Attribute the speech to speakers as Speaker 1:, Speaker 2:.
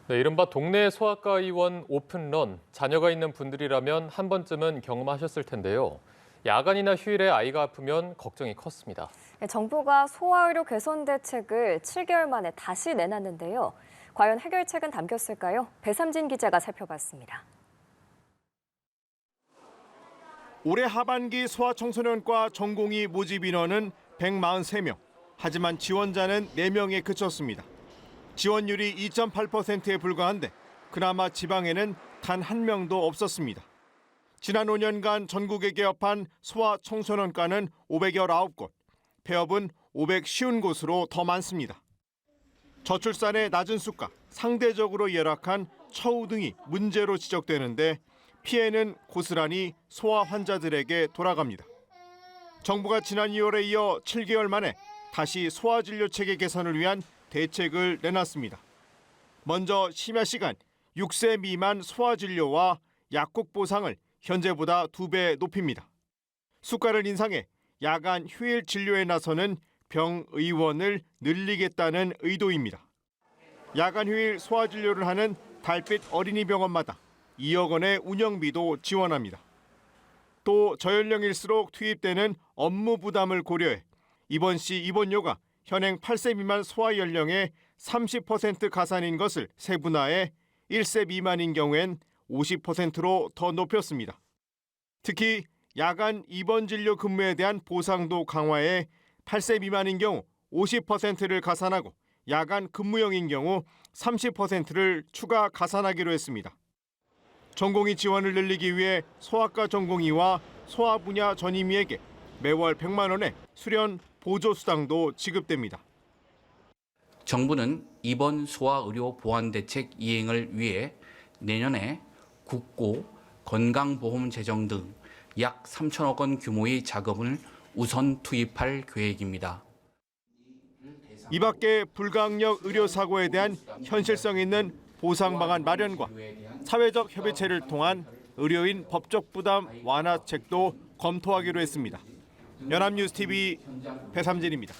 Speaker 1: 네, 이른바 동네 소아과 의원 오픈런, 자녀가 있는 분들이라면 한 번쯤은 경험하셨을 텐데요. 야간이나 휴일에 아이가 아프면 걱정이 컸습니다.
Speaker 2: 정부가 소아의료 개선 대책을 7개월 만에 다시 내놨는데요. 과연 해결책은 담겼을까요? 배삼진 기자가 살펴봤습니다.
Speaker 3: 올해 하반기 소아청소년과 전공의 모집 인원은 143명. 하지만 지원자는 4명에 그쳤습니다. 지원율이 2.8%에 불과한데 그나마 지방에는 단 한 명도 없었습니다. 지난 5년간 전국에 개업한 소아청소년과는 519곳, 폐업은 550곳으로 더 많습니다. 저출산의 낮은 수가, 상대적으로 열악한 처우 등이 문제로 지적되는데 피해는 고스란히 소아 환자들에게 돌아갑니다. 정부가 지난 2월에 이어 7개월 만에 다시 소아진료 체계 개선을 위한 대책을 내놨습니다. 먼저 심야 시간 6세 미만 소아진료와 약국 보상을 현재보다 2배 높입니다. 수가를 인상해 야간 휴일 진료에 나서는 병의원을 늘리겠다는 의도입니다. 야간 휴일 소아진료를 하는 달빛 어린이병원마다 2억 원의 운영비도 지원합니다. 또 저연령일수록 투입되는 업무 부담을 고려해 입원 시 입원료가 현행 8세 미만 소아 연령의 30% 가산인 것을 세분화해 1세 미만인 경우엔 50%로 더 높였습니다. 특히 야간 입원 진료 근무에 대한 보상도 강화해 8세 미만인 경우 50%를 가산하고 야간 근무형인 경우 30%를 추가 가산하기로 했습니다. 전공의 지원을 늘리기 위해 소아과 전공의와 소아 분야 전임의에게 매월 100만 원의 수련 보조수당도 지급됩니다.
Speaker 4: 정부는 이번 소아의료 보완 대책 이행을 위해 내년에 국고, 건강보험 재정 등 약 3천억 원 규모의 자금을 우선 투입할 계획입니다.
Speaker 3: 이 밖에 불가항력 의료사고에 대한 현실성 있는 보상 방안 마련과 사회적 협의체를 통한 의료인 법적 부담 완화책도 검토하기로 했습니다. 연합뉴스TV 배삼진입니다.